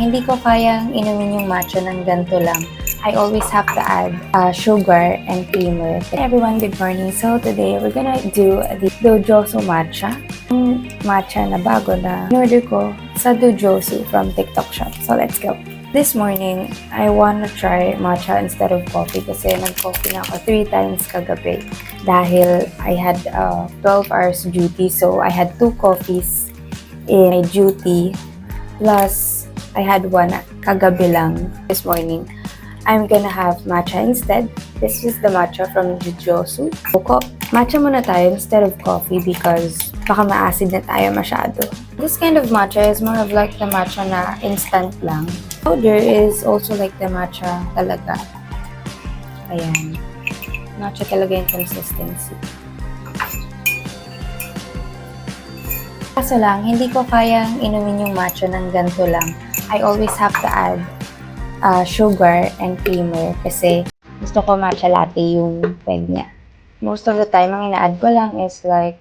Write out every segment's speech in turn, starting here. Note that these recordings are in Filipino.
hindi ko kayang inumin yung matcha ng ganito lang. I always have to add sugar and creamer. Hey everyone, good morning. So today, we're gonna do the Dujosoo matcha. Yung matcha na bago na in-order ko sa Dujosoo from TikTok shop. So let's go. This morning, I wanna try matcha instead of coffee kasi nag-coffee na ako 3 times kagabi dahil I had 12 hours duty. So I had 2 coffees in my duty plus I had 1 kagabi lang this morning. I'm gonna have matcha instead. This is the matcha from Dujosoo. Matcha muna tayo instead of coffee because baka ma-acid na tayo masyado. This kind of matcha is more of like the matcha na instant lang. Powder is also like the matcha talaga. Ayan. Matcha talaga yung consistency. Kaso lang, hindi ko kayang inumin yung matcha ng ganito lang. I always have to add sugar and creamer kasi gusto ko matcha latte yung peg niya. Most of the time, ang ina-add ko lang is like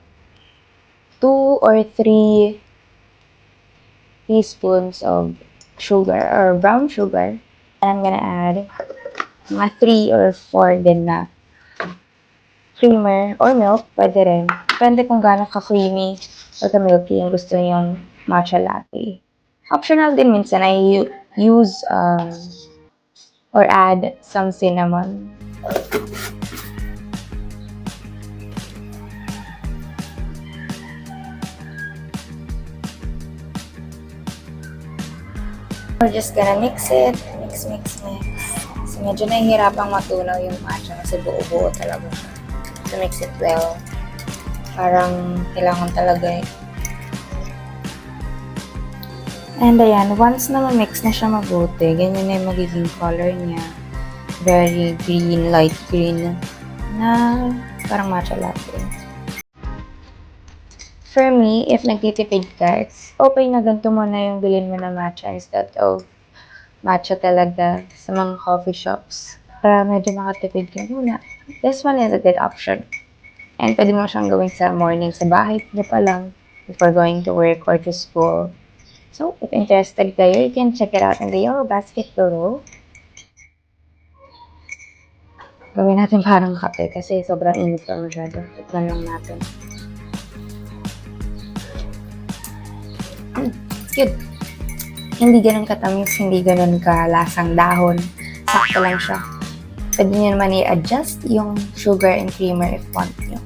2 or 3 teaspoons of sugar or brown sugar. And I'm gonna add mga 3 or 4 din na creamer or milk. Pwede rin. Depende kung gaano ka-creamy or ka-milky yung gusto yung matcha latte. Optional din minsan, I use or add some cinnamon. We're just gonna mix it. Mix. So medyo nahihirapang matunaw yung matcha kasi buo-buo talaga siya. So mix it well. Parang kailangan talaga And ayan, once na ma-mix na siya mabuti, ganyan na yung magiging color niya. Very green, light green na parang matcha latte. For me, if nagtitipid ka, it's okay na ganito mo na yung bilhin mo na matcha instead of matcha talaga sa mga coffee shops. Para medyo makatipid ka muna. This one is a good option. And pwede mo siyang gawin sa morning sa bahay niyo pa lang before going to work or to school. So, if interested kayo, you can check it out in the Yellow Basket below. Gawin natin parang kape kasi sobrang init pa masyado. Tignan lang natin. It's good. Hindi ganun katamis, hindi ganun kalasang dahon. Sakto lang siya. Pwede nyo naman i-adjust yung sugar and creamer if want nyo.